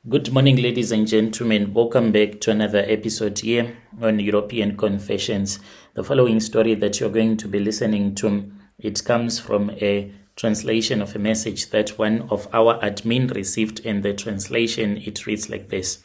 Good morning, ladies and gentlemen. Welcome back to another episode here on European Confessions. The following story that you're going to be listening to, it comes from a translation of a message that one of our admin received, and the translation, it reads like this.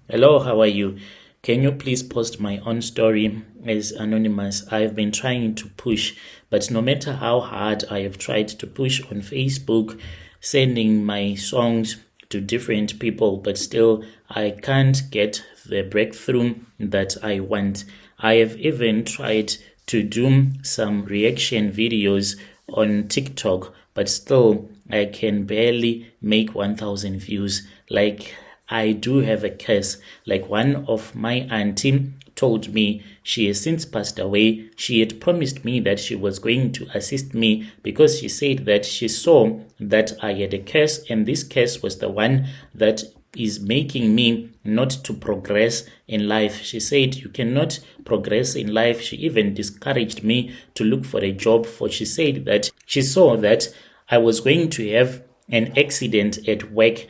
Hello, how are you? Can you please post my own story as anonymous? I have been trying to push, but no matter how hard I have tried to push on Facebook, sending my songs to different people, but still I can't get the breakthrough that I want. I have even tried to do some reaction videos on TikTok, but still I can barely make 1,000 views. Like, I do have a curse. Like, one of my auntie told me, she has since passed away. She had promised me that she was going to assist me because she said that she saw that I had a curse, and this curse was the one that is making me not to progress in life. She said you cannot progress in life. She even discouraged me to look for a job, for she said that she saw that I was going to have an accident at work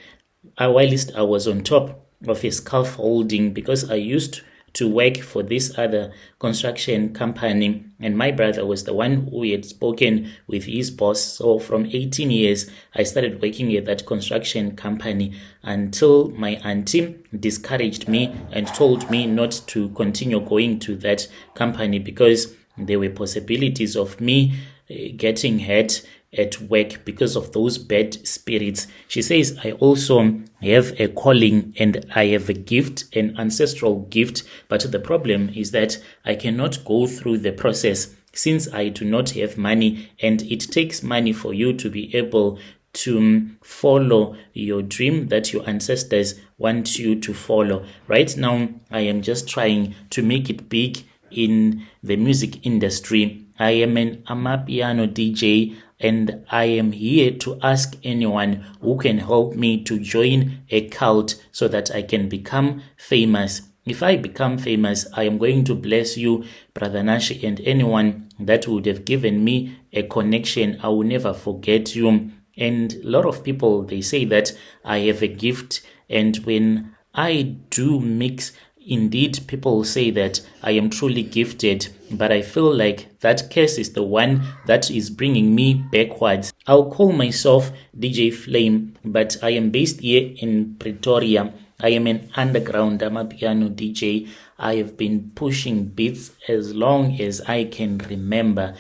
whilst I was on top of a scaffolding, because I used to work for this other construction company, and my brother was the one who had spoken with his boss. So from 18 years I started working at that construction company until my auntie discouraged me and told me not to continue going to that company because there were possibilities of me getting hurt at work because of those bad spirits. She says I also have a calling and I have a gift, an ancestral gift, but the problem is that I cannot go through the process since I do not have money, and it takes money for you to be able to follow your dream that your ancestors want you to follow. Right now, I am just trying to make it big in the music industry. I am an Amapiano DJ, and I am here to ask anyone who can help me to join a cult so that I can become famous. If I become famous, I am going to bless you, Brother Nashi, and anyone that would have given me a connection. I will never forget you. And a lot of people, they say that I have a gift, and when I do mix, indeed, people say that I am truly gifted, but I feel like that curse is the one that is bringing me backwards. I'll call myself DJ Flame, but I am based here in Pretoria. I am an underground Amapiano DJ. I have been pushing beats as long as I can remember,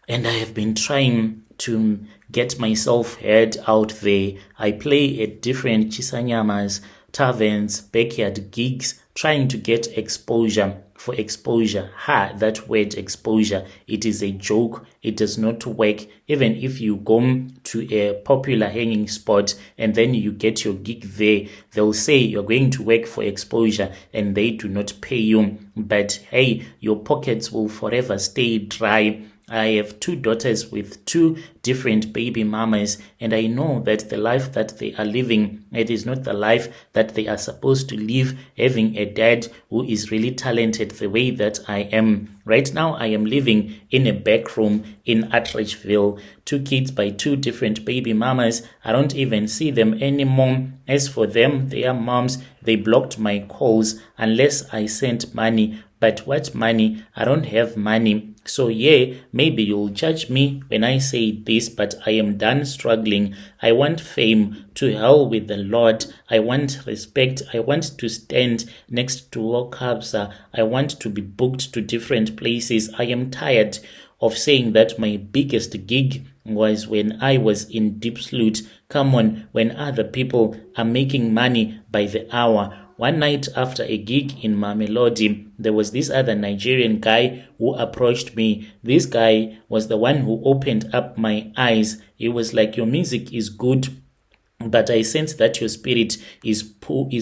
and I have been trying to get myself heard out there. I play at different chisanyamas, taverns, backyard gigs, trying to get exposure for exposure. That word exposure, it is a joke. It does not work. Even if you go to a popular hanging spot and then you get your gig there, they'll say you're going to work for exposure and they do not pay you. But hey, your pockets will forever stay dry. I have 2 daughters with 2 different baby mamas, and I know that the life that they are living, it is not the life that they are supposed to live, having a dad who is really talented the way that I am. Right now, I am living in a back room in Atteridgeville, 2 kids by 2 different baby mamas. I don't even see them anymore. As for them, their moms, they blocked my calls unless I sent money. But what money? I don't have money. So yeah, maybe you'll judge me when I say this, but I am done struggling. I want fame. To hell with the Lord. I want respect. I want to stand next to Wakabza. I want to be booked to different places. I am tired of saying that my biggest gig was when I was in Deep Salute. Come on, when other people are making money by the hour. One night after a gig in Mamelodi, there was this other Nigerian guy who approached me. This guy was the one who opened up my eyes. He was like, your music is good, but I sense that your spirit is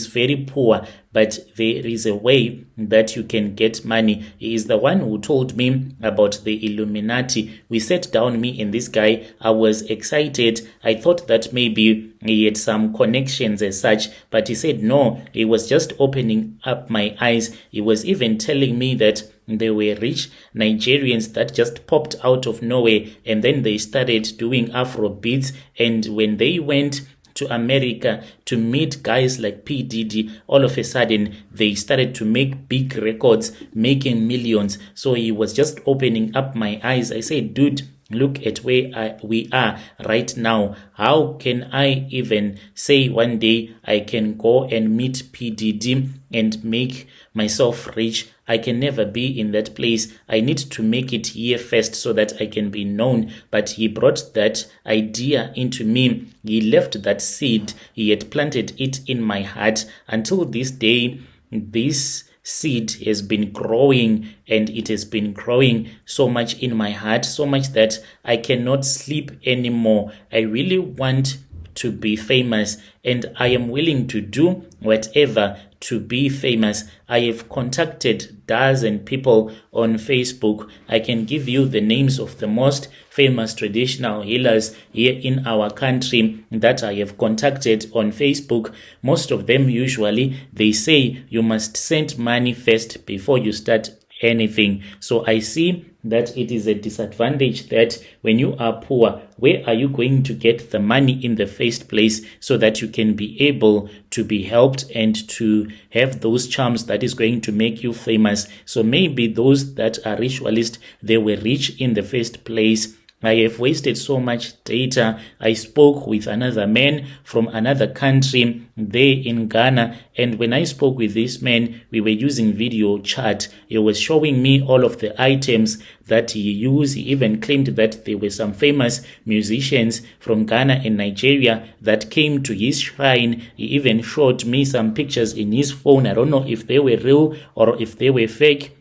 very poor, but there is a way that you can get money. He is the one who told me about the Illuminati. We sat down, me and this guy. I was excited. I thought that maybe he had some connections as such, but he said no, he was just opening up my eyes. He was even telling me that there were rich Nigerians that just popped out of nowhere, and then they started doing Afro beats, and when they went to America to meet guys like P. Diddy. All of a sudden, they started to make big records, making millions. So he was just opening up my eyes. I said, dude, look at where we are right now. How can I even say one day I can go and meet PDD and make myself rich? I can never be in that place. I need to make it here first so that I can be known. But he brought that idea into me. He left that seed. He had planted it in my heart. Until this day, this seed has been growing, and it has been growing so much in my heart, so much that I cannot sleep anymore. I really want to be famous, and I am willing to do whatever to be famous. I have contacted dozen people on Facebook. I can give you the names of the most famous traditional healers here in our country that I have contacted on Facebook. Most of them, usually, they say you must send money first before you start anything. So I see that it is a disadvantage that when you are poor, where are you going to get the money in the first place so that you can be able to be helped and to have those charms that is going to make you famous? So maybe those that are ritualists, they were rich in the first place. I have wasted so much data. I spoke with another man from another country there in Ghana, and when I spoke with this man, we were using video chat. He was showing me all of the items that he used. He even claimed that there were some famous musicians from Ghana and Nigeria that came to his shrine. He even showed me some pictures in his phone. I don't know if they were real or if they were fake,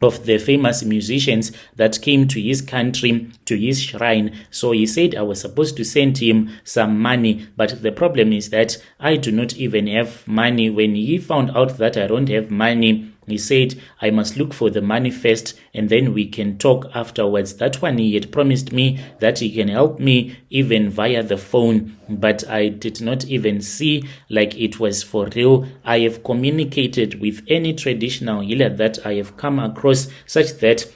of the famous musicians that came to his country, to his shrine. So he said I was supposed to send him some money, but the problem is that I do not even have money. When he found out that I don't have money, he said I must look for the money first and then we can talk afterwards. That one, he had promised me that he can help me even via the phone, but I did not even see like it was for real. I have communicated with any traditional healer that I have come across, such that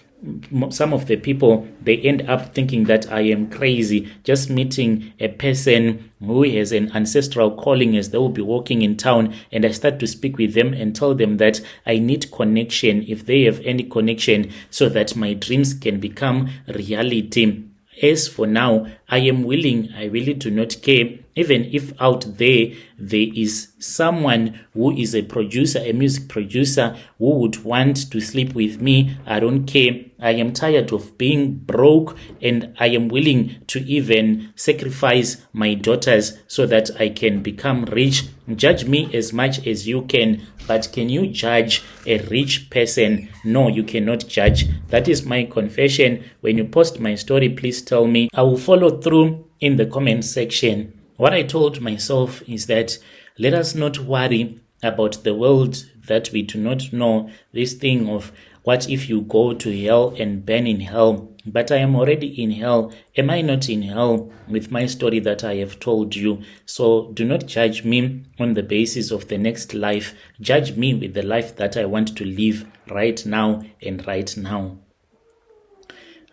some of the people, they end up thinking that I am crazy, just meeting a person who has an ancestral calling as they will be walking in town, and I start to speak with them and tell them that I need connection, if they have any connection, so that my dreams can become reality. As for now, I am willing, I really do not care, even if out there is someone who is a producer, a music producer, who would want to sleep with me. I don't care. I am tired of being broke, and I am willing to even sacrifice my daughters so that I can become rich. Judge me as much as you can, but can you judge a rich person? No, you cannot judge. That is my confession. When you post my story, please tell me. I will follow through in the comment section. What I told myself is that let us not worry about the world that we do not know, this thing of what if you go to hell and burn in hell. But I am already in hell. Am I not in hell with my story that I have told you? So do not judge me on the basis of the next life. Judge me with the life that I want to live right now and right now.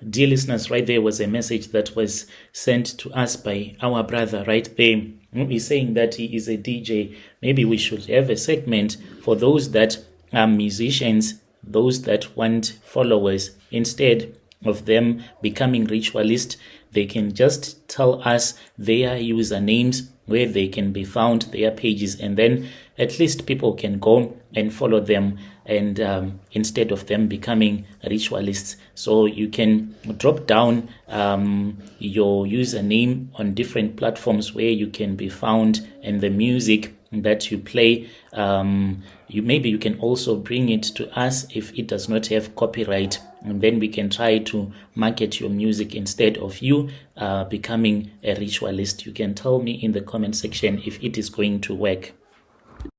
Dear listeners, right there was a message that was sent to us by our brother right there. He's saying that he is a DJ. Maybe we should have a segment for those that are musicians, those that want followers. Instead of them becoming ritualists, they can just tell us their usernames, where they can be found, their pages, and then at least people can go and follow them, and instead of them becoming ritualists. So you can drop down your username on different platforms where you can be found, and the music that you play, maybe you can also bring it to us if it does not have copyright, and then we can try to market your music instead of you becoming a ritualist. You can tell me in the comment section if it is going to work.